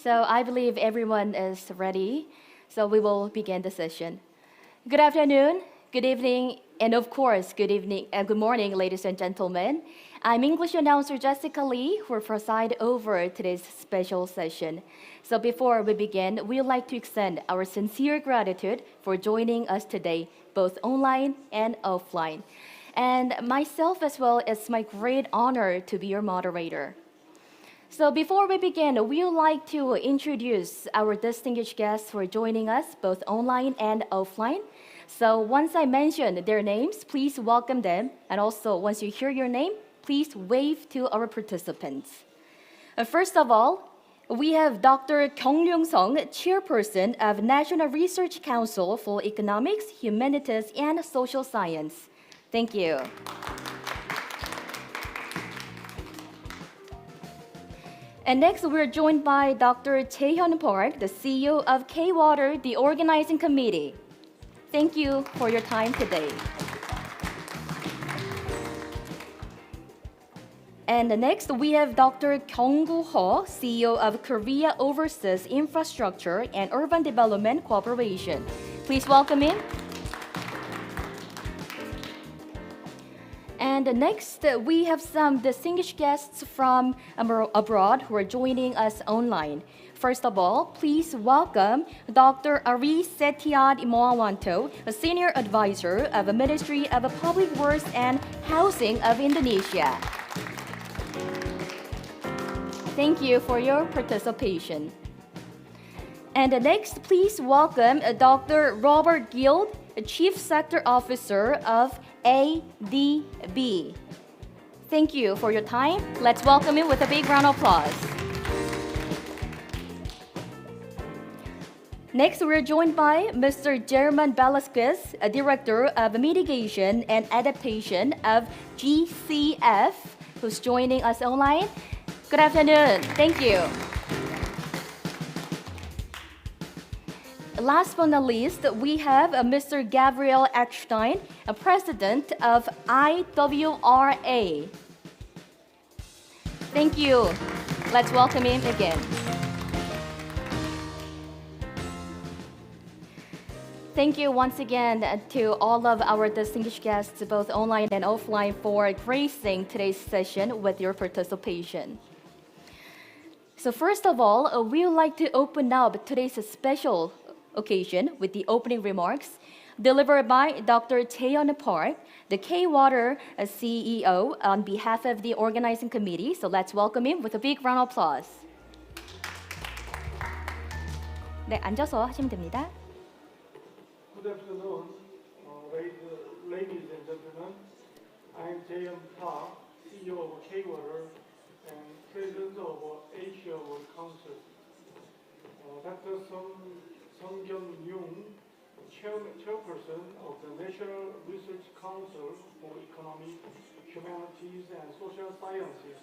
So I believe everyone is ready. So we will begin the session. Good afternoon, good evening, and of course, good morning, ladies and gentlemen. I'm English announcer Jessica Lee, who will preside over today's special session. So before we begin, we'd like to extend our sincere gratitude for joining us today, both online and offline. And myself as well, it's my great honor to be your moderator. So before we begin, we would like to introduce our distinguished guests who are joining us both online and offline. So once I mention their names, please welcome them. And also, once you hear your name, please wave to our participants. First of all, we have Dr. Kyung Sung, Chairperson of National Research Council for Economics, Humanities, and Social Science. Thank you. And next, we're joined by Dr. Jae-hyun Park, the CEO of K-Water, the organizing committee. Thank you for your time today. And next, we have Dr. Kyung-gu Ho, CEO of Korea Overseas Infrastructure and Urban Development Corporation. Please welcome him. And next, we have some distinguished guests from abroad who are joining us online. First of all, please welcome Dr. Ari Setiad Imoawanto, a senior advisor of the Ministry of Public Works and Housing of Indonesia. Thank you for your participation. And next, please welcome Dr. Robert Guild, Chief Sector Officer of ADB. Thank you for your time. Let's welcome him with a big round of applause. Next, we're joined by Mr. German Velasquez, a Director of Mitigation and Adaptation of GCF, who's joining us online. Good afternoon. Thank you. Last but not least, we have Mr. Gabriel Eckstein, a president of IWRA. Thank you. Let's welcome him again. Thank you once again to all of our distinguished guests, both online and offline, for gracing today's session with your participation. So first of all, we would like to open up today's special occasion with the opening remarks delivered by Dr. Jae-hyun Park, the K-Water CEO, on behalf of the organizing committee. So let's welcome him with a big round of applause. 네, 앉아서 하시면 됩니다. Good afternoon, ladies and gentlemen. I am Jae-hyun Park, CEO of K-Water and President of Asia World Council. Dr. Sung Kyung, Chairperson of the National Research Council for Economics, Humanities, and Social Sciences.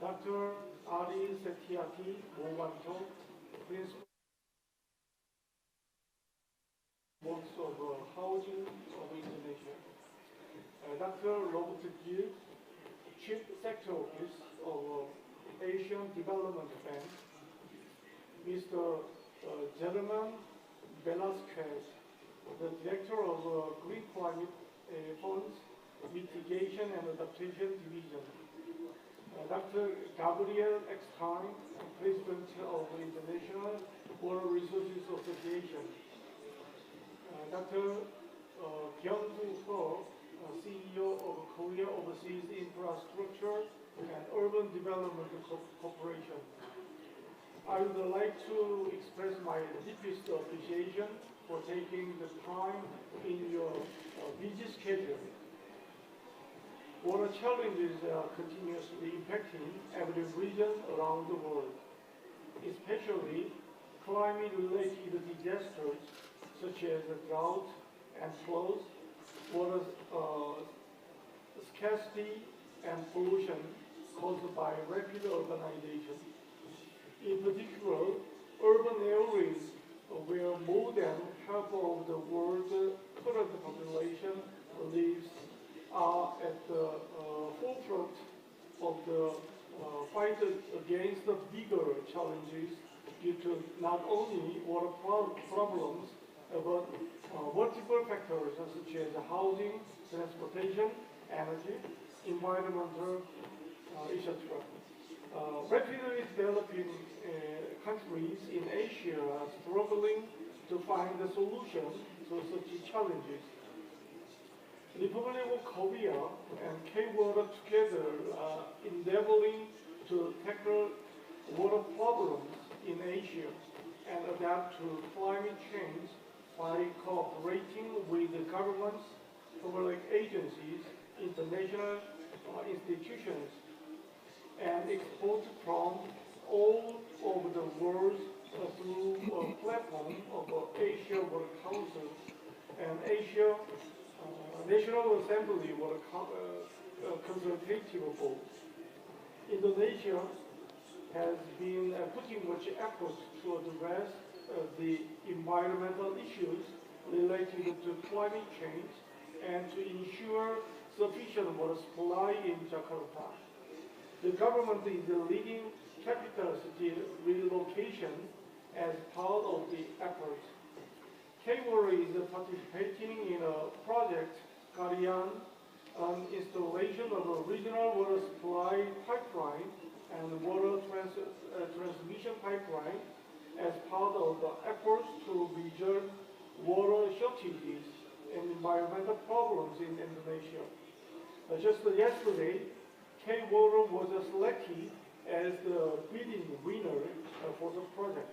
Dr. Ari Setiad Imoawanto, Principal of Housing of Indonesia. Dr. Robert Gill, Chief Sector Office of Asian Development Bank. Mr. German Velasquez, the Director of Green Climate Funds Mitigation and Adaptation Division. Dr. Gabriel Eckstein, President of the International Water Resources Association. Dr. Kyung-Soo Ho, CEO of Korea Overseas Infrastructure and Urban Development Corporation. I would like to express my deepest appreciation for taking the time in your busy schedule. Water challenges are continuously impacting every region around the world, especially climate-related disasters such as drought and floods, water scarcity, and pollution caused by rapid urbanization. In particular, urban areas where more than half of the world's current population lives are at the forefront of the fight against the bigger challenges due to not only water problems, but multiple factors such as housing, transportation, energy, environmental, etc. Rapidly developing countries in Asia are struggling to find a solution to such challenges. The Republic of Korea and K-Water together are endeavoring to tackle water problems in Asia and adapt to climate change by cooperating with the governments, public agencies, international institutions, and export from all over the world through a platform of Asia Water Council and Asia National Assembly Water Consultative Board. Indonesia has been putting much effort to address the environmental issues related to climate change and to ensure sufficient water supply in Jakarta. The government is leading capital city relocation as part of the effort. K-Water is participating in a project carrying on installation of a regional water supply pipeline and water transmission pipeline as part of the efforts to resolve water shortages and environmental problems in Indonesia. Just yesterday, K-Water was selected as the bidding winner for the project.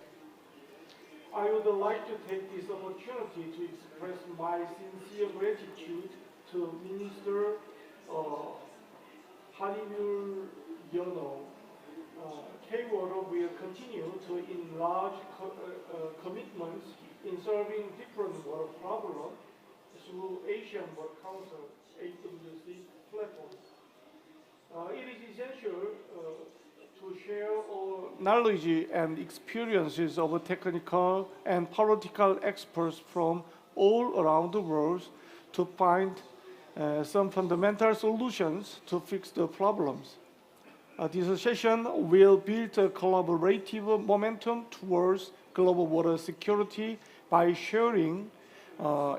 I would like to take this opportunity to express my sincere gratitude to Minister Hanimul Yono. K-Water will continue to enlarge commitments in solving different water problems through Asian Water Council AWC platforms. It is essential to share our knowledge and experiences of technical and political experts from all around the world to find some fundamental solutions to fix the problems. This session will build a collaborative momentum towards global water security by sharing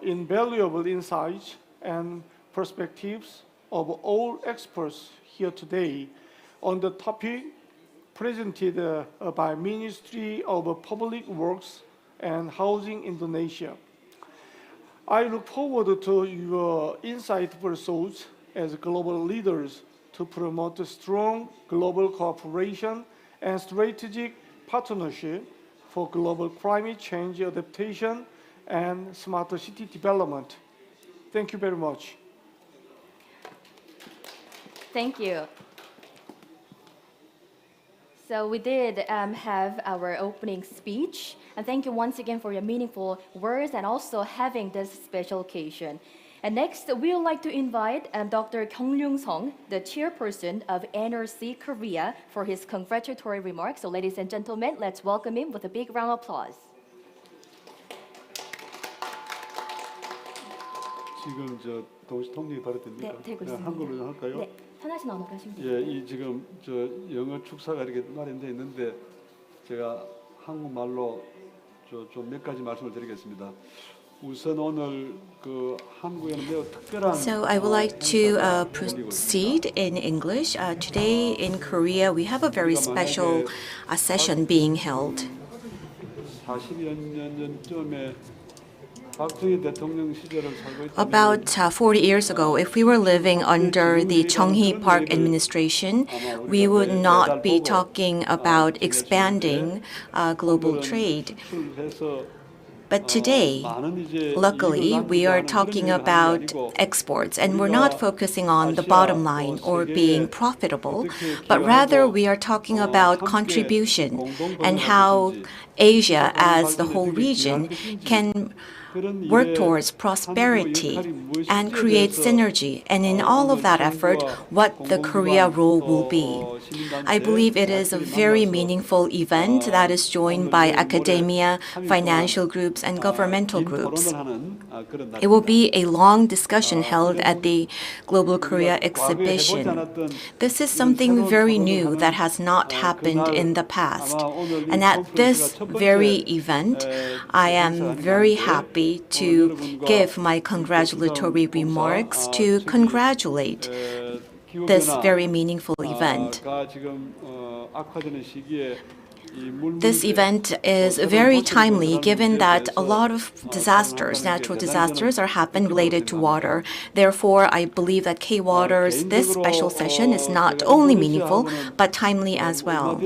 invaluable insights and perspectives of all experts here today on the topic presented by Ministry of Public Works and Housing Indonesia. I look forward to your insightful thoughts as global leaders to promote strong global cooperation and strategic partnership for global climate change adaptation and smart city development. Thank you very much. Thank you. So we did have our opening speech, and thank you once again for your meaningful words and also having this special occasion. And next, we would like to invite Dr. Kyung Sung, the chairperson of NRC Korea, for his congratulatory remarks. So ladies and gentlemen, let's welcome him with a big round of applause. 지금 저 동시 통역이 바로 됩니까? 네, 되고 있습니다. 한국어로 좀 할까요? 네, 편하신 언어로 하시면 됩니다. 예, 이 지금 저 영어 축사가 이렇게 마련되어 있는데 제가 한국말로 좀 몇 가지 말씀을 드리겠습니다. 우선 오늘 그 한국에는 매우 특별한 So I would like to 행사가 proceed in English. Today in Korea, we have a very special session being held. 40여 년 전쯤에 박정희 대통령 시절을 살고 있다면 About 40 years ago, if we were living under the Chung-hee Park administration, we would not be talking about expanding global trade. 해서 But today, luckily, we are talking about exports, and we're not focusing on the bottom line or being profitable, but rather we are talking about contribution and how Asia as the whole region can work towards prosperity and create synergy. And in all of that effort, what the Korea role will be. I believe it is a very meaningful event that is joined by academia, financial groups, and governmental groups. It will be a long discussion held at the Global Korea exhibition. This is something very new that has not happened in the past. And at this very event, I am very happy to give my congratulatory remarks to congratulate this very meaningful event. This event is very timely given that a lot of disasters, natural disasters, are happening related to water. Therefore, I believe that K-Water's this special session is not only meaningful but timely as well.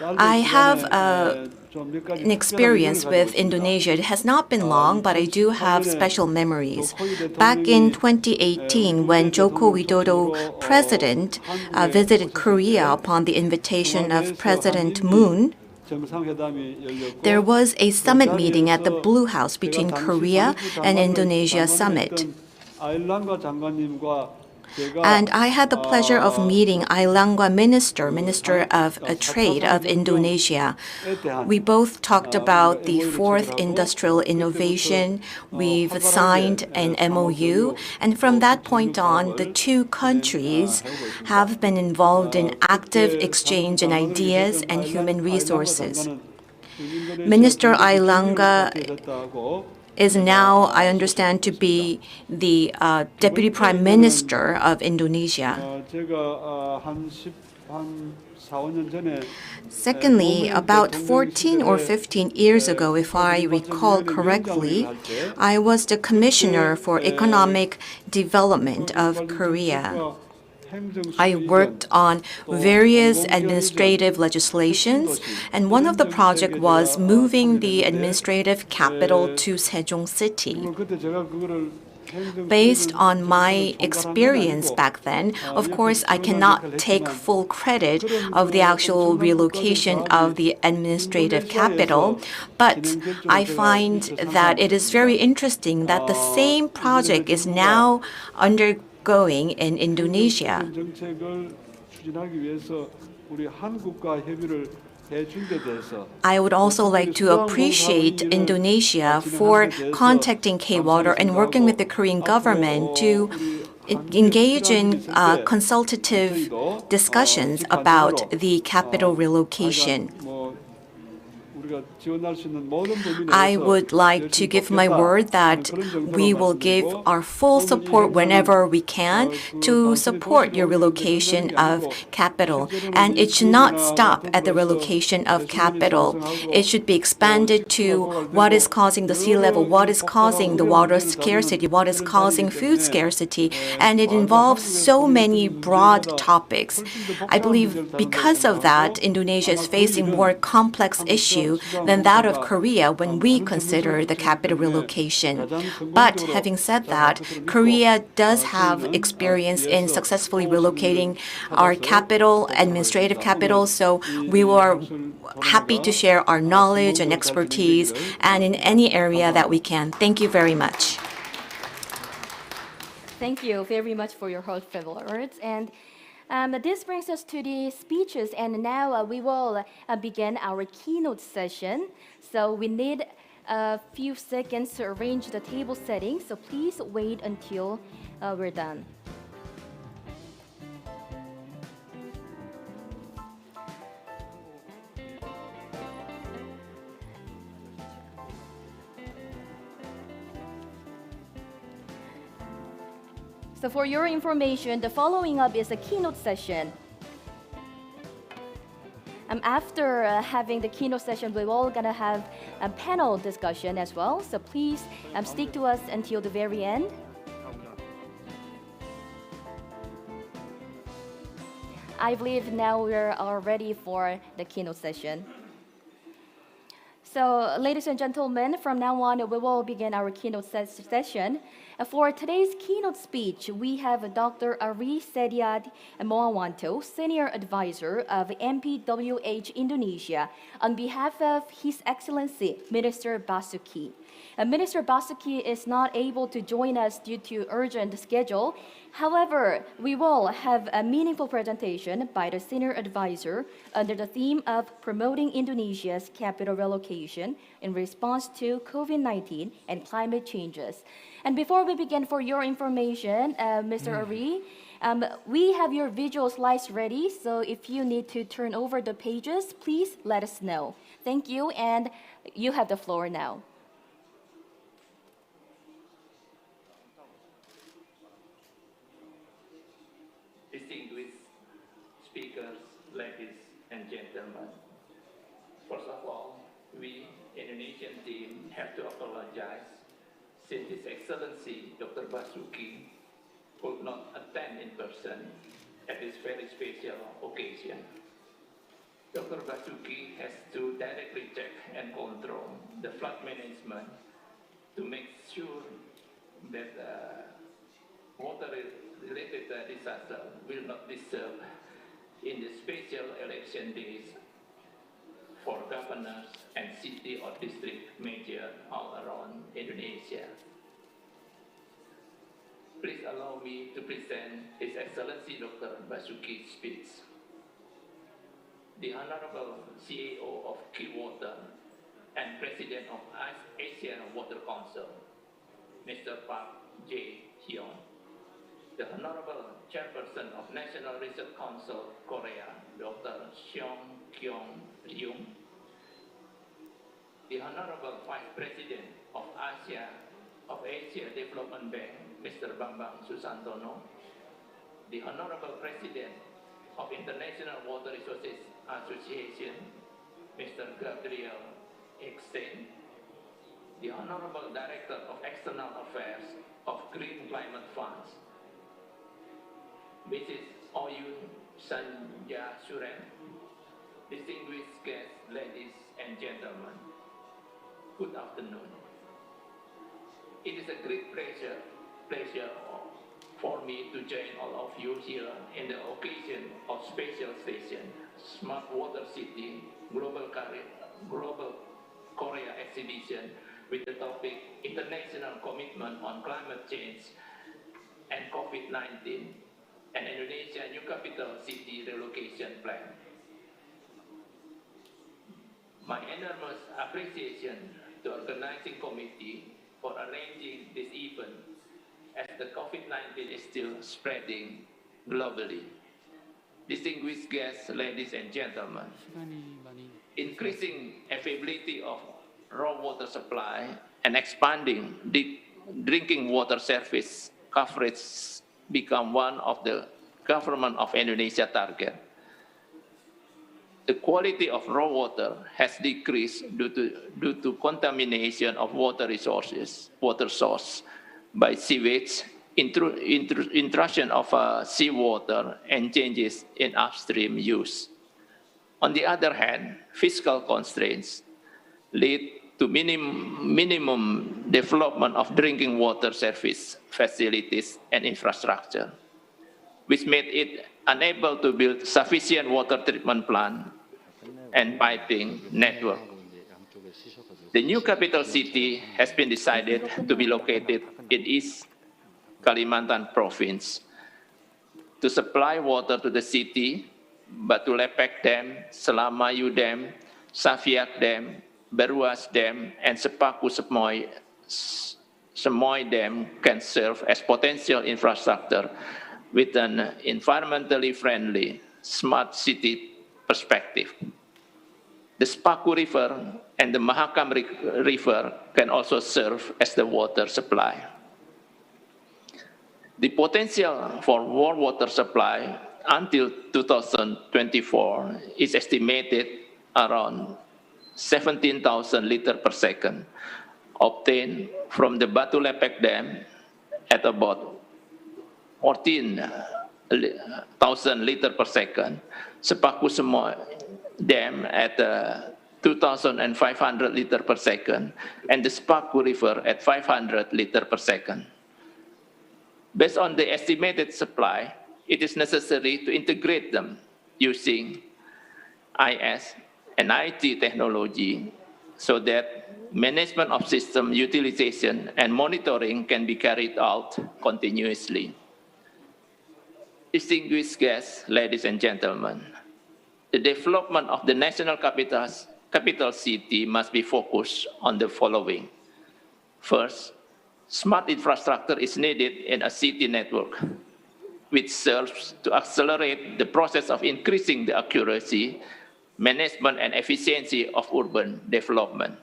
I have an experience with Indonesia. It has not been long, but I do have special memories. Back in 2018, when Joko Widodo, president, visited Korea upon the invitation of President Moon, there was a summit meeting at the Blue House between Korea and Indonesia summit. And I had the pleasure of meeting Ailangwa Minister of Trade of Indonesia. We both talked about the fourth industrial innovation. We've signed an MOU. And from that point on, the two countries have been involved in active exchange in ideas and human resources. Minister Ailangwa is now, I understand, to be the Deputy Prime Minister of Indonesia. Secondly, about 14 or 15 years ago, if I recall correctly, I was the Commissioner for Economic Development of Korea. I worked on various administrative legislations, and one of the projects was moving the administrative capital to Sejong City. Based on my experience back then, of course, I cannot take full credit of the actual relocation of the administrative capital, but I find that it is very interesting that the same project is now undergoing in Indonesia. I would also like to appreciate Indonesia for contacting K-Water and working with the Korean government to engage in consultative discussions about the capital relocation. I would like to give my word that we will give our full support whenever we can to support your relocation of capital. And it should not stop at the relocation of capital. It should be expanded to what is causing the sea level, what is causing the water scarcity, what is causing food scarcity. And it involves so many broad topics. I believe because of that, Indonesia is facing more complex issues than that of Korea when we consider the capital relocation. But having said that, Korea does have experience in successfully relocating our capital, administrative capital, so we were happy to share our knowledge and expertise and in any area that we can. Thank you very much. Thank you very much for your heartfelt words. And this brings us to the speeches, and now we will begin our keynote session. So we need a few seconds to arrange the table settings, so please wait until we're done. So for your information, the following up is a keynote session. After having the keynote session, we're all gonna have a panel discussion as well. So please stick to us until the very end. I believe now we're all ready for the keynote session. So, ladies and gentlemen, from now on, we will begin our keynote session. For today's keynote speech, we have Dr. Ari Sediat Moawanto, Senior Advisor of MPWH Indonesia, on behalf of His Excellency Minister Basuki. Minister Basuki is not able to join us due to urgent schedule. However, we will have a meaningful presentation by the Senior Advisor under the theme of promoting Indonesia's capital relocation in response to COVID-19 and climate changes. And before we begin, for your information, Mr. Ari, we have your visual slides ready, so if you need to turn over the pages, please let us know. Thank you, and you have the floor now. Distinguished speakers, ladies and gentlemen. First of all, we Indonesian team have to apologize since His Excellency Dr. Basuki could not attend in person at this very special occasion. Dr. Basuki has to directly check and control the flood management to make sure that water-related disaster will not disturb in the special election days for governors and city or district mayors all around Indonesia. Please allow me to present His Excellency Dr. Basuki's speech. The Honorable CEO of Keywater and President of Asian Water Council, Mr. Park Jae Hyun, the Honorable Chairperson of National Research Council Korea, Dr. Seong Kyung Ryung, the Honorable Vice President of Asia Development Bank, Mr. Bambang Susantono, the Honorable President of International Water Resources Association, Mr. Gabriel Eckstein, the Honorable Director of External Affairs of Green Climate Funds, Mrs. Oyun Sanja Suren, distinguished guests, ladies and gentlemen, good afternoon. It is a great pleasure for me to join all of you here in the occasion of special session, Smart Water City Global Korea exhibition with the topic International Commitment on Climate Change and COVID-19 and Indonesia New Capital City Relocation Plan. My enormous appreciation to organizing committee for arranging this event as the COVID-19 is still spreading globally. Distinguished guests, ladies and gentlemen, increasing availability of raw water supply and expanding the drinking water service coverage become one of the government of Indonesia target. The quality of raw water has decreased due to contamination of water source by sewage, intrusion of seawater, and changes in upstream use. On the other hand, fiscal constraints lead to minimum development of drinking water service facilities and infrastructure, which made it unable to build sufficient water treatment plant and piping network. The new capital city has been decided to be located in East Kalimantan province to supply water to the city, but to Lepek Dam, Selamayu Dam, Saviak Dam, Beruas Dam, and Sepaku Semoy Dam can serve as potential infrastructure with an environmentally friendly, smart city perspective. The Sepaku River and the Mahakam River can also serve as the water supply. The potential for world water supply until 2024 is estimated around 17,000 liters per second, obtained from the Batu Lepek Dam at about 14,000 liters per second, Sepaku Semoy Dam at 2,500 liters per second, and the Sepaku River at 500 liters per second. Based on the estimated supply, it is necessary to integrate them using IS and IT technology so that management of system utilization and monitoring can be carried out continuously. Distinguished guests, ladies and gentlemen, the development of the national capital city must be focused on the following. First, smart infrastructure is needed in a city network, which serves to accelerate the process of increasing the accuracy, management, and efficiency of urban development.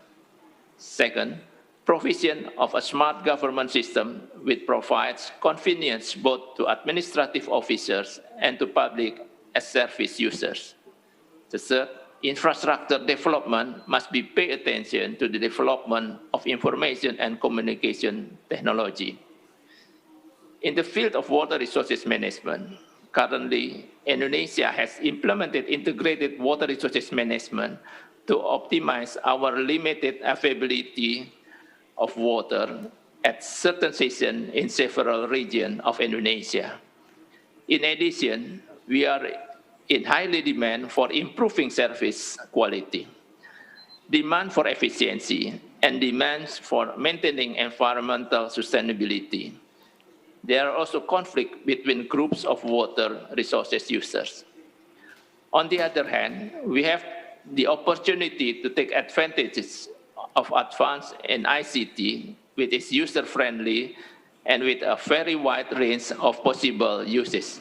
Second, provision of a smart government system which provides convenience both to administrative officers and to public as service users. The third, infrastructure development must be pay attention to the development of information and communication technology. In the field of water resources management, currently Indonesia has implemented integrated water resources management to optimize our limited availability of water at certain seasons in several regions of Indonesia. In addition, we are in highly demand for improving service quality, demand for efficiency, and demands for maintaining environmental sustainability. There are also conflicts between groups of water resources users. On the other hand, we have the opportunity to take advantages of advance in ICT, which is user-friendly and with a very wide range of possible uses.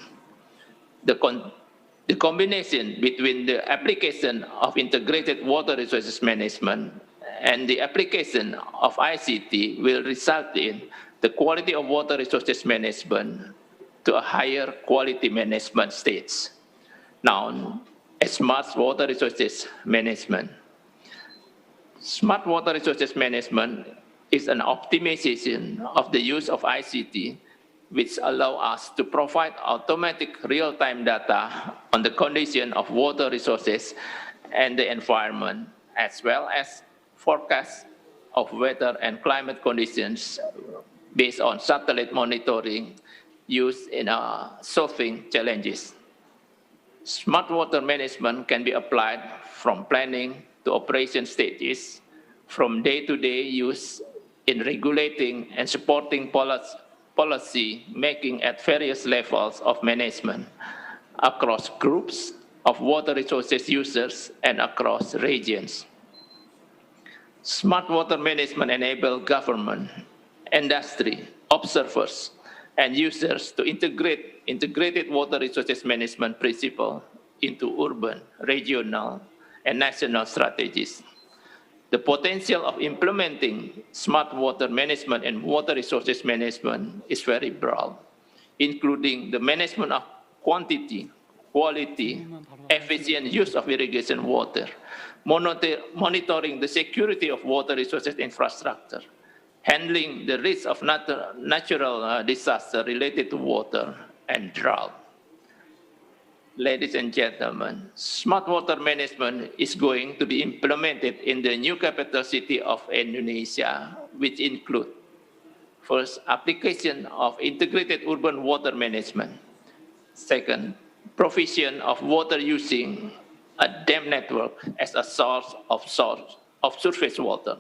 The combination between the application of integrated water resources management and the application of ICT will result in the quality of water resources management to a higher quality management stage, known as smart water resources management. Smart water resources management is an optimization of the use of ICT, which allow us to provide automatic real-time data on the condition of water resources and the environment, as well as forecasts of weather and climate conditions based on satellite monitoring used in solving challenges. Smart water management can be applied from planning to operation stages, from day-to-day use in regulating and supporting policy making at various levels of management across groups of water resources users and across regions. Smart water management enables government, industry, observers, and users to integrate integrated water resources management principles into urban, regional, and national strategies. The potential of implementing smart water management and water resources management is very broad, including the management of quantity, quality, efficient use of irrigation water, monitoring the security of water resources infrastructure, handling the risk of natural disaster related to water and drought. Ladies and gentlemen, smart water management is going to be implemented in the new capital city of Indonesia, which include, first, application of integrated urban water management. Second, provision of water using a dam network as a source of surface water.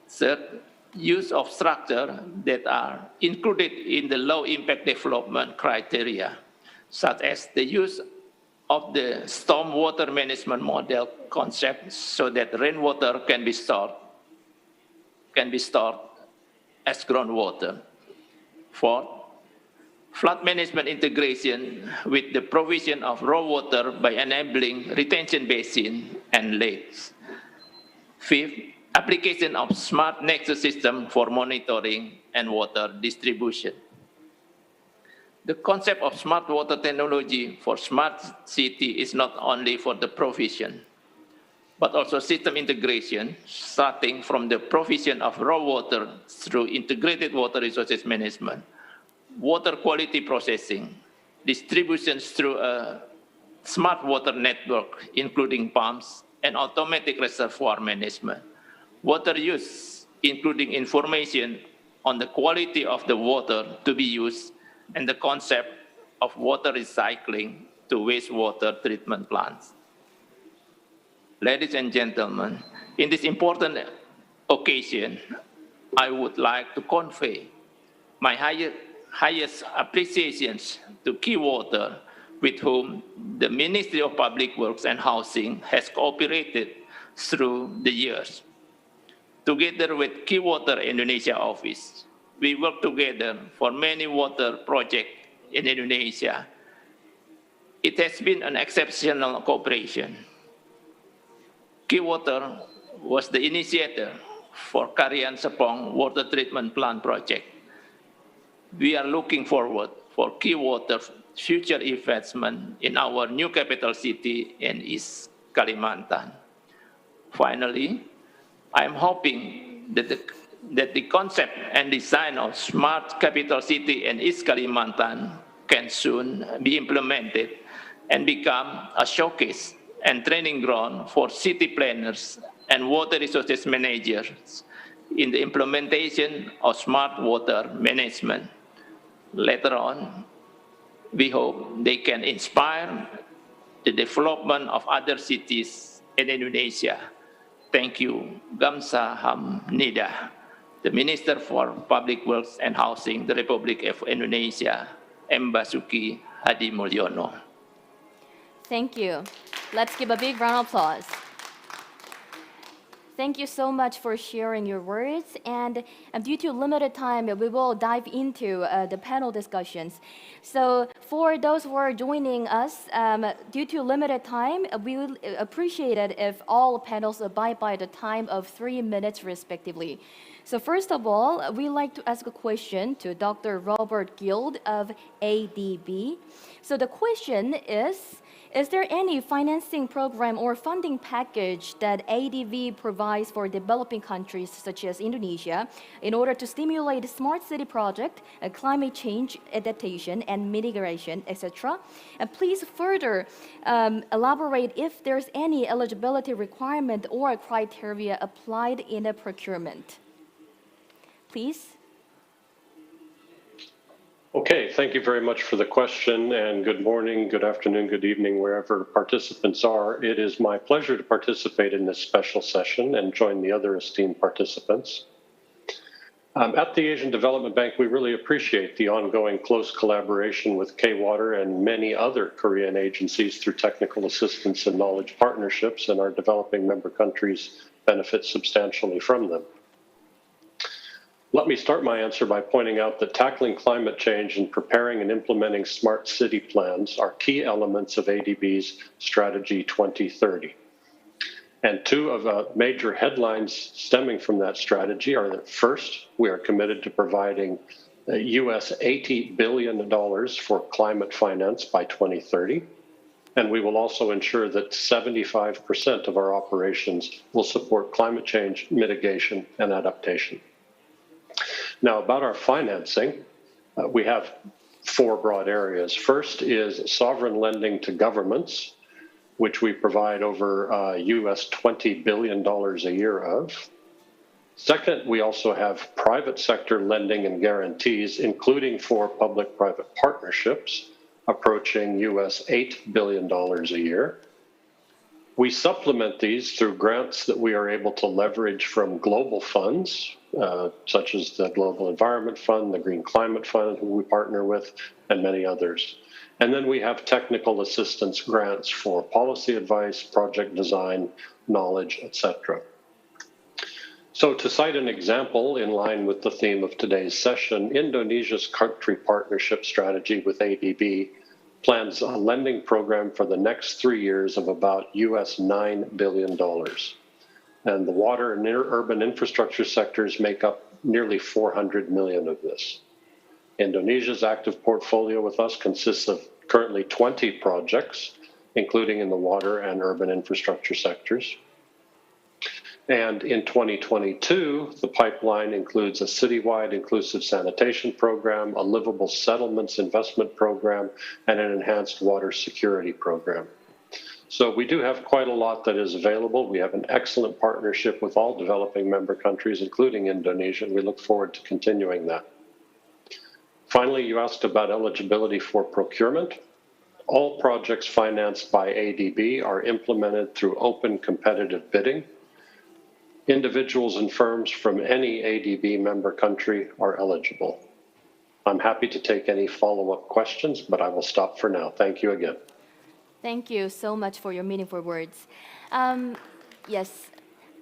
Third, use of structure that are included in the low impact development criteria, such as the use of the storm water management model concept so that rainwater can be stored as groundwater. Fourth, flood management integration with the provision of raw water by enabling retention basin and lakes. Fifth, application of smart nexus system for monitoring and water distribution. The concept of smart water technology for smart city is not only for the provision, but also system integration, starting from the provision of raw water through integrated water resources management, water quality processing, distributions through a smart water network, including pumps and automatic reservoir management, water use, including information on the quality of the water to be used, and the concept of water recycling to wastewater treatment plants. Ladies and gentlemen, in this important occasion, I would like to convey my highest appreciations to Key Water, with whom the Ministry of Public Works and Housing has cooperated through the years. Together with Key Water Indonesia office, we work together for many water projects in Indonesia. It has been an exceptional cooperation. Key Water was the initiator for Karian Sepong Water Treatment Plant project. We are looking forward for Key Water's future investment in our new capital city in East Kalimantan. Finally, I am hoping that the concept and design of smart capital city in East Kalimantan can soon be implemented and become a showcase and training ground for city planners and water resources managers in the implementation of smart water management. Later on, we hope they can inspire the development of other cities in Indonesia. Thank you. Gamsahamnida, the Minister for Public Works and Housing, the Republic of Indonesia, M. Basuki Hadi Mulyono. Thank you. Let's give a big round of applause. Thank you so much for sharing your words. And due to limited time, we will dive into the panel discussions. So for those who are joining us, due to limited time, we would appreciate it if all panels abide by the time of 3 minutes respectively. So first of all, we'd like to ask a question to Dr. Robert Guild of ADB. So the question is there any financing program or funding package that ADB provides for developing countries such as Indonesia in order to stimulate smart city project, climate change adaptation and mitigation, etc.? And please further elaborate if there's any eligibility requirement or criteria applied in a procurement. Please. Okay, thank you very much for the question, and good morning, good afternoon, good evening, wherever participants are. It is my pleasure to participate in this special session and join the other esteemed participants. At the Asian Development Bank, we really appreciate the ongoing close collaboration with K-Water and many other Korean agencies through technical assistance and knowledge partnerships, and our developing member countries benefit substantially from them. Let me start my answer by pointing out that tackling climate change and preparing and implementing smart city plans are key elements of ADB's Strategy 2030. And two of the major headlines stemming from that strategy are that first, we are committed to providing US $80 billion for climate finance by 2030. And we will also ensure that 75% of our operations will support climate change mitigation and adaptation. Now, about our financing, we have four broad areas. First is sovereign lending to governments, which we provide over US $20 billion a year of. Second, we also have private sector lending and guarantees, including for public-private partnerships, approaching US $8 billion a year. We supplement these through grants that we are able to leverage from global funds, such as the Global Environment Fund, the Green Climate Fund, who we partner with, and many others. And then we have technical assistance grants for policy advice, project design, knowledge, etc. So to cite an example in line with the theme of today's session, Indonesia's country partnership strategy with ADB plans a lending program for the next 3 years of about US $9 billion. And the water and urban infrastructure sectors make up nearly 400 million of this. Indonesia's active portfolio with us consists of currently 20 projects, including in the water and urban infrastructure sectors. And in 2022, the pipeline includes a citywide inclusive sanitation program, a livable settlements investment program, and an enhanced water security program. So we do have quite a lot that is available. We have an excellent partnership with all developing member countries, including Indonesia, and we look forward to continuing that. Finally, you asked about eligibility for procurement. All projects financed by ADB are implemented through open competitive bidding. Individuals and firms from any ADB member country are eligible. I'm happy to take any follow-up questions, but I will stop for now. Thank you again. Thank you so much for your meaningful words. Yes,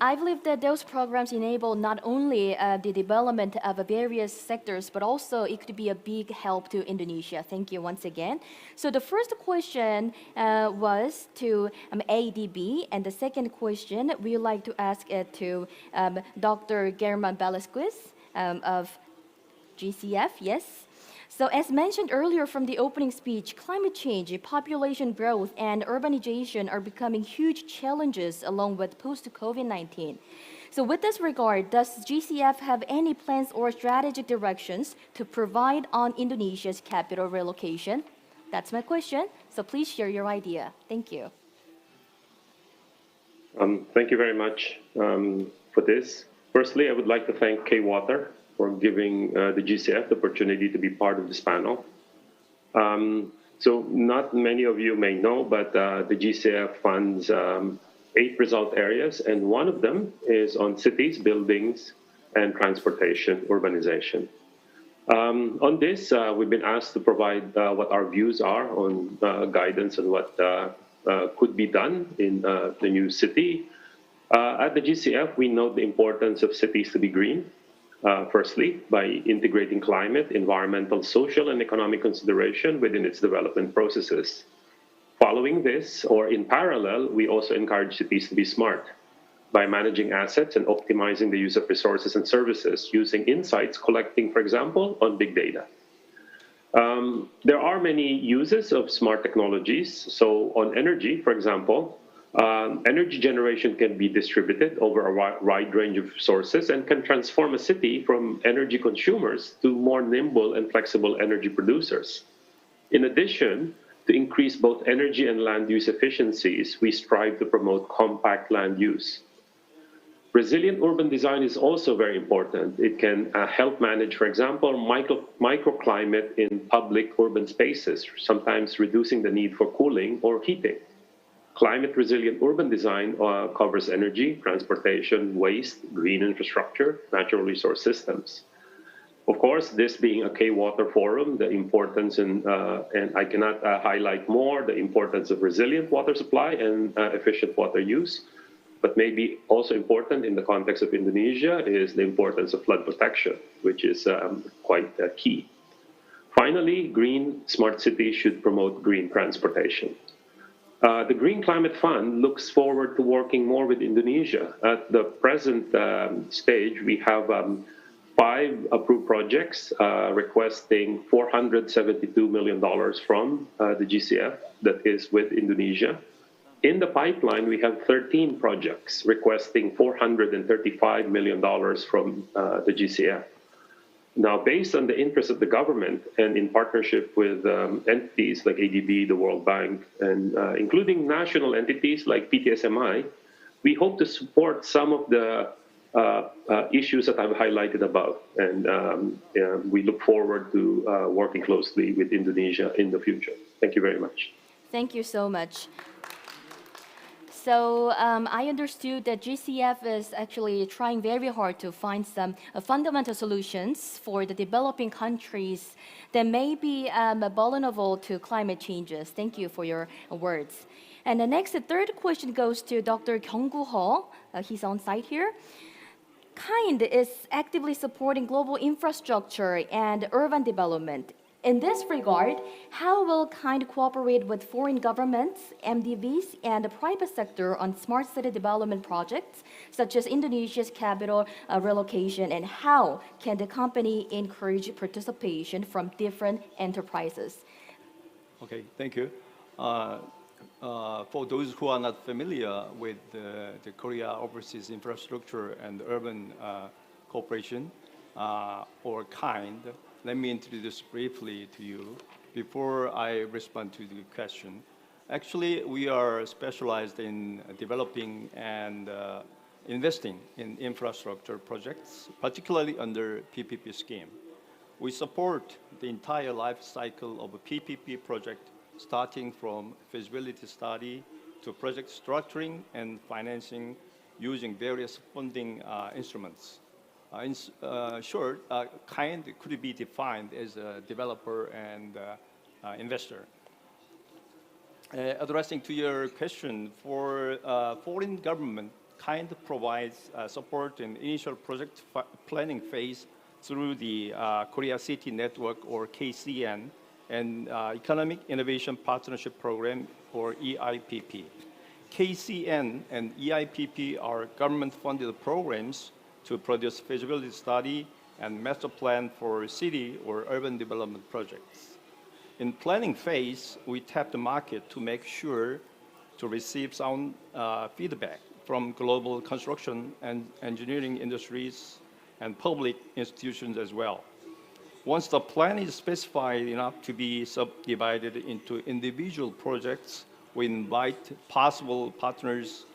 I believe that those programs enable not only the development of various sectors, but also it could be a big help to Indonesia. Thank you once again. So the first question was to ADB, and the second question we would like to ask it to Dr. German Velasquez of GCF. Yes. So as mentioned earlier from the opening speech, climate change, population growth, and urbanization are becoming huge challenges along with post-COVID-19. So with this regard, does GCF have any plans or strategic directions to provide on Indonesia's capital relocation? That's my question. So please share your idea. Thank you. Thank you very much for this. Firstly, I would like to thank K-Water for giving the GCF the opportunity to be part of this panel. So not many of you may know, but the GCF funds 8 result areas, and one of them is on cities, buildings, and transportation, urbanization. On this, we've been asked to provide what our views are on guidance and what could be done in the new city. At the GCF, we note the importance of cities to be green. Firstly, by integrating climate, environmental, social, and economic consideration within its development processes. Following this, or in parallel, we also encourage cities to be smart by managing assets and optimizing the use of resources and services using insights collecting, for example, on big data. There are many uses of smart technologies. So on energy, for example, energy generation can be distributed over a wide range of sources and can transform a city from energy consumers to more nimble and flexible energy producers. In addition, to increase both energy and land use efficiencies, we strive to promote compact land use. Resilient urban design is also very important. It can help manage, for example, microclimate in public urban spaces, sometimes reducing the need for cooling or heating. Climate-resilient urban design covers energy, transportation, waste, green infrastructure, natural resource systems. Of course, this being a K-Water forum, the importance and I cannot highlight more the importance of resilient water supply and efficient water use, but maybe also important in the context of Indonesia is the importance of flood protection, which is quite key. Finally, green smart cities should promote green transportation. The Green Climate Fund looks forward to working more with Indonesia. At the present stage, we have 5 approved projects requesting $472 million from the GCF that is with Indonesia. In the pipeline, we have 13 projects requesting $435 million from the GCF. Now, based on the interest of the government and in partnership with entities like ADB, the World Bank, and including national entities like PTSMI, we hope to support some of the issues that I've highlighted above. And we look forward to working closely with Indonesia in the future. Thank you very much. Thank you so much. So I understood that GCF is actually trying very hard to find some fundamental solutions for the developing countries that may be vulnerable to climate changes. Thank you for your words. And the third question goes to Dr. Kyung-gu Hall. He's on site here. KIND is actively supporting global infrastructure and urban development. In this regard, how will KIND cooperate with foreign governments, MDBs, and the private sector on smart city development projects, such as Indonesia's capital relocation, and how can the company encourage participation from different enterprises? Okay, thank you. For those who are not familiar with the Korea Overseas Infrastructure and Urban Cooperation, or KIND, let me introduce briefly to you before I respond to the question. Actually, we are specialized in developing and investing in infrastructure projects, particularly under PPP scheme. We support the entire life cycle of a PPP project, starting from feasibility study to project structuring and financing using various funding instruments. In short, KIND could be defined as a developer and investor. Addressing to your question, for foreign government, KIND provides support in initial project planning phase through the Korea City Network, or KCN, and Economic Innovation Partnership Program, or EIPP. KCN and EIPP are government-funded programs to produce feasibility study and master plan for city or urban development projects. In planning phase, we tap the market to make sure to receive sound feedback from global construction and engineering industries and public institutions as well. Once the plan is specified enough to be subdivided into individual projects, we invite possible partners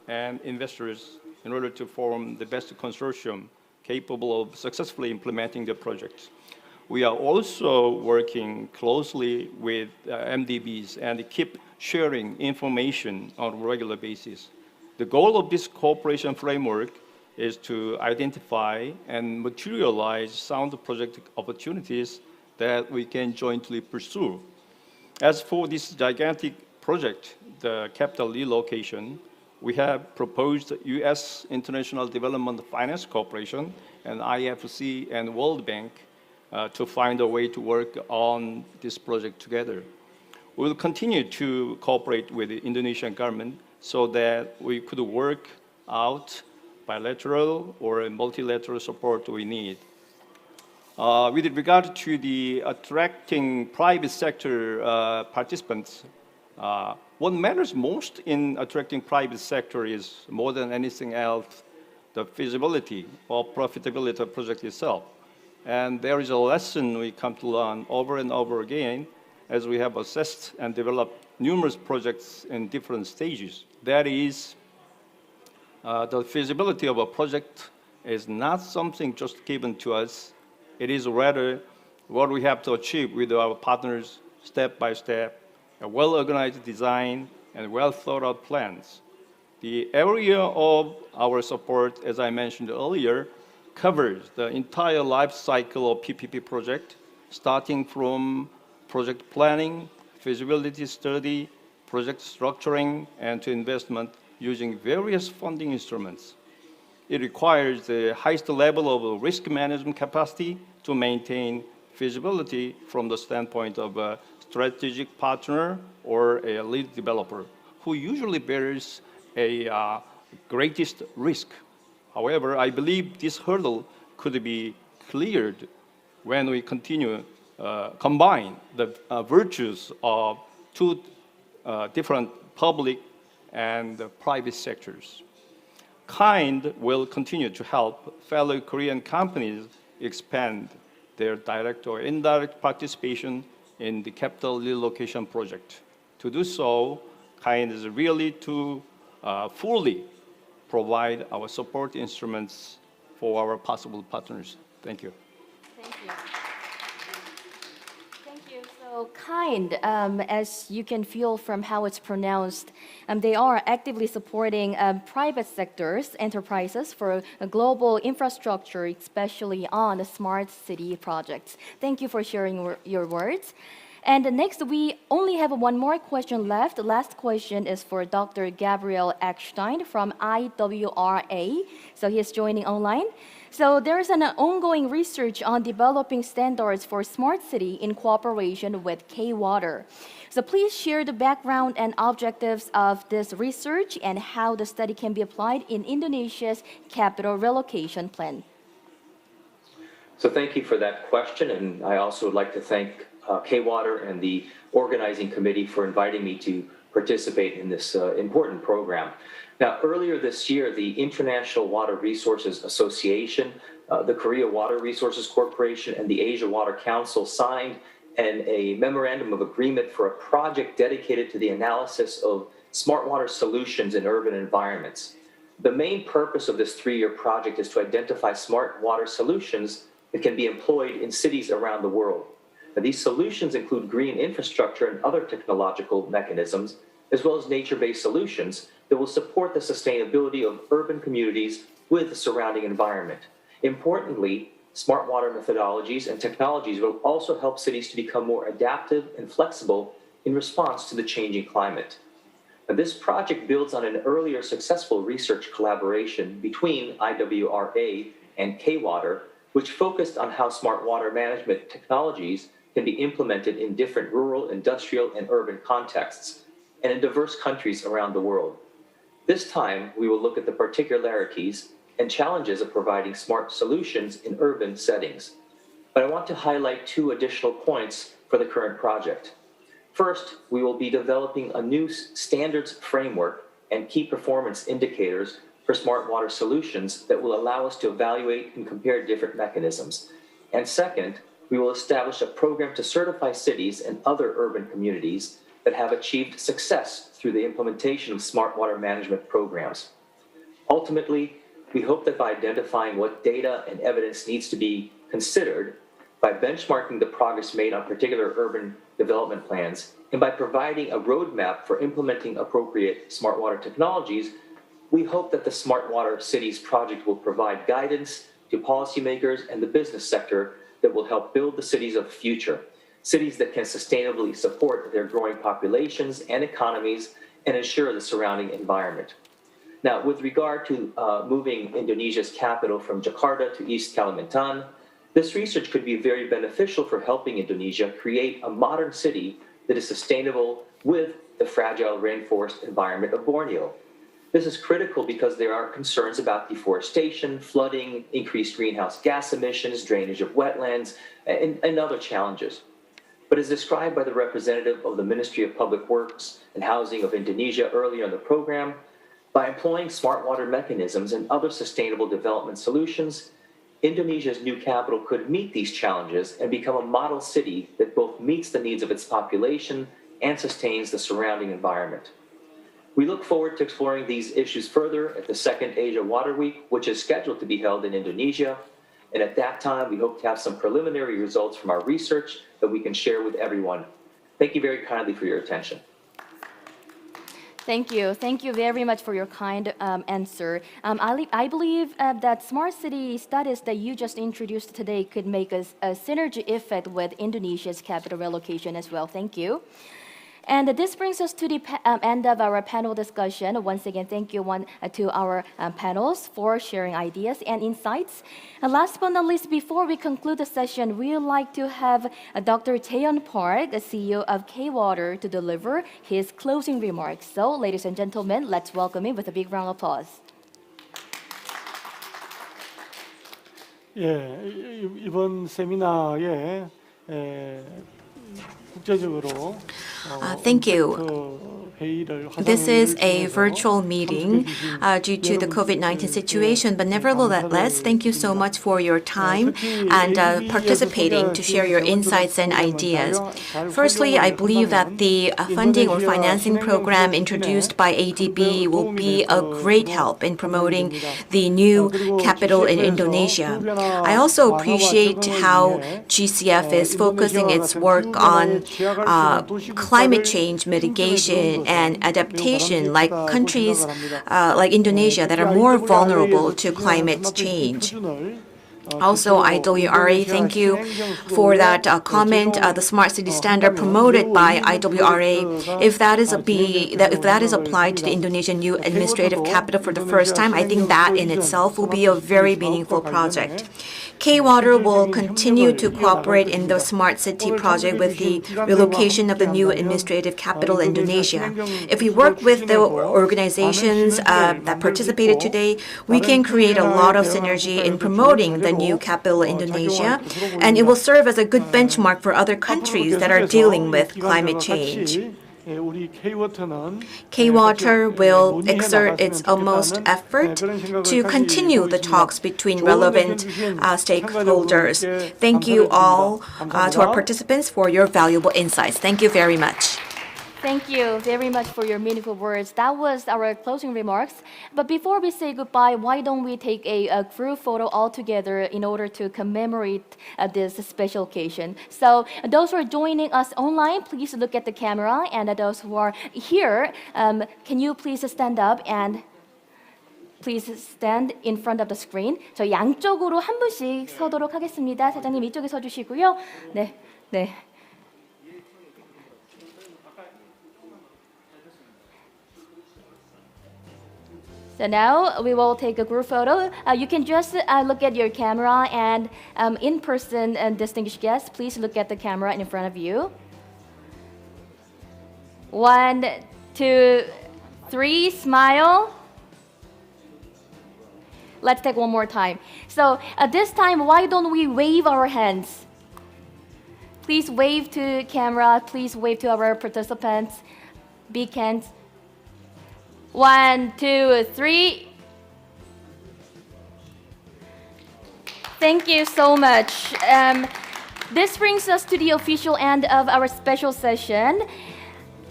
and investors in order to form the best consortium capable of successfully implementing the project. We are also working closely with MDBs and keep sharing information on a regular basis. The goal of this cooperation framework is to identify and materialize sound project opportunities that we can jointly pursue. As for this gigantic project, the capital relocation, we have proposed U.S. International Development Finance Corporation and IFC and World Bank to find a way to work on this project together. We will continue to cooperate with the Indonesian government so that we could work out bilateral or multilateral support we need. With regard to the attracting private sector participants, what matters most in attracting private sector is, more than anything else, the feasibility or profitability of the project itself. And there is a lesson we come to learn over and over again as we have assessed and developed numerous projects in different stages. That is, the feasibility of a project is not something just given to us. It is rather what we have to achieve with our partners step by step, a well-organized design, and well-thought-out plans. The area of our support, as I mentioned earlier, covers the entire life cycle of PPP project, starting from project planning, feasibility study, project structuring, and to investment using various funding instruments. It requires the highest level of risk management capacity to maintain feasibility from the standpoint of a strategic partner or a lead developer, who usually bears a greatest risk. However, I believe this hurdle could be cleared when we combine the virtues of two different public and private sectors. KIND will continue to help fellow Korean companies expand their direct or indirect participation in the capital relocation project. To do so, KIND is really to fully provide our support instruments for our possible partners. Thank you. Thank you. Thank you. So KIND, as you can feel from how it's pronounced, they are actively supporting private sectors, enterprises for a global infrastructure, especially on the smart city projects. Thank you for sharing your words. And next, we only have one more question left. The last question is for Dr. Gabriel Eckstein from IWRA. So he is joining online. So there's an ongoing research on developing standards for smart city in cooperation with K-Water. So please share the background and objectives of this research and how the study can be applied in Indonesia's capital relocation plan. So thank you for that question, and I also would like to thank K-Water and the organizing committee for inviting me to participate in this important program. Now, earlier this year, the International Water Resources Association, the Korea Water Resources Corporation, and the Asia Water Council signed a memorandum of agreement for a project dedicated to the analysis of smart water solutions in urban environments. The main purpose of this 3-year project is to identify smart water solutions that can be employed in cities around the world. Now, these solutions include green infrastructure and other technological mechanisms, as well as nature-based solutions that will support the sustainability of urban communities with the surrounding environment. Importantly, smart water methodologies and technologies will also help cities to become more adaptive and flexible in response to the changing climate. Now, this project builds on an earlier successful research collaboration between IWRA and K-Water, which focused on how smart water management technologies can be implemented in different rural, industrial, and urban contexts, and in diverse countries around the world. This time, we will look at the particularities and challenges of providing smart solutions in urban settings. But I want to highlight 2 additional points for the current project. First, we will be developing a new standards framework and key performance indicators for smart water solutions that will allow us to evaluate and compare different mechanisms. And second, we will establish a program to certify cities and other urban communities that have achieved success through the implementation of smart water management programs. Ultimately, we hope that by identifying what data and evidence needs to be considered, by benchmarking the progress made on particular urban development plans, and by providing a roadmap for implementing appropriate smart water technologies, we hope that the Smart Water Cities project will provide guidance to policymakers and the business sector that will help build the cities of the future, cities that can sustainably support their growing populations and economies and ensure the surrounding environment. Now, with regard to moving Indonesia's capital from Jakarta to East Kalimantan, this research could be very beneficial for helping Indonesia create a modern city that is sustainable with the fragile rainforest environment of Borneo. This is critical because there are concerns about deforestation, flooding, increased greenhouse gas emissions, drainage of wetlands, and other challenges. But as described by the representative of the Ministry of Public Works and Housing of Indonesia earlier in the program, by employing smart water mechanisms and other sustainable development solutions, Indonesia's new capital could meet these challenges and become a model city that both meets the needs of its population and sustains the surrounding environment. We look forward to exploring these issues further at the 2nd Asia Water Week, which is scheduled to be held in Indonesia. And at that time, we hope to have some preliminary results from our research that we can share with everyone. Thank you very kindly for your attention. Thank you. Thank you very much for your kind answer. I believe that smart city studies that you just introduced today could make a synergy effect with Indonesia's capital relocation as well. Thank you. And this brings us to the end of our panel discussion. Once again, thank you to our panels for sharing ideas and insights. And last but not least, before we conclude the session, we would like to have Dr. Taeyeon Park, the CEO of K-Water, to deliver his closing remarks. So, ladies and gentlemen, let's welcome him with a big round of applause. 예, 이번 세미나에 국제적으로 Thank you. This is a virtual meeting due to the COVID-19 situation, but nevertheless, thank you so much for your time and participating to share your insights and ideas. Firstly, I believe that the funding or financing program introduced by ADB will be a great help in promoting the new capital in Indonesia. I also appreciate how GCF is focusing its work on climate change mitigation and adaptation, like countries like Indonesia that are more vulnerable to climate change. Also, IWRA, thank you for that comment. The Smart City Standard promoted by IWRA, if that is applied to the Indonesian new administrative capital for the first time, I think that in itself will be a very meaningful project. K-Water will continue to cooperate in the Smart City project with the relocation of the new administrative capital in Indonesia. If we work with the organizations that participated today, we can create a lot of synergy in promoting the new capital in Indonesia, and it will serve as a good benchmark for other countries that are dealing with climate change. K-Water will exert its utmost effort to continue the talks between relevant stakeholders. Thank you all to our participants for your valuable insights. Thank you very much. Thank you very much for your meaningful words. That was our closing remarks. But before we say goodbye, why don't we take a group photo all together in order to commemorate this special occasion. So those who are joining us online, please look at the camera. And those who are here, can you please stand up and please stand in front of the screen. 저 양쪽으로 한 분씩 서도록 하겠습니다. 사장님 이쪽에 서주시고요. 네, 네. So now we will take a group photo. You can just look at your camera, and in person, distinguished guests, please look at the camera in front of you. 1, 2, 3, smile. Let's take one more time. So this time, why don't we wave our hands? Please wave to camera. Please wave to our participants. Big hands. 1, 2, 3. Thank you so much. This brings us to the official end of our special session.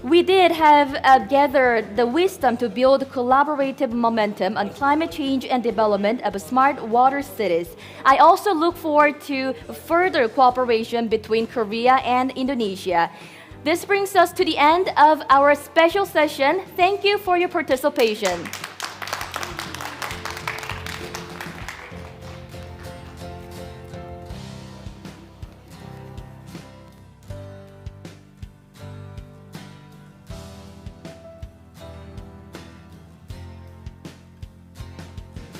We did have gathered the wisdom to build collaborative momentum on climate change and development of smart water cities. I also look forward to further cooperation between Korea and Indonesia. This brings us to the end of our special session. Thank you for your participation.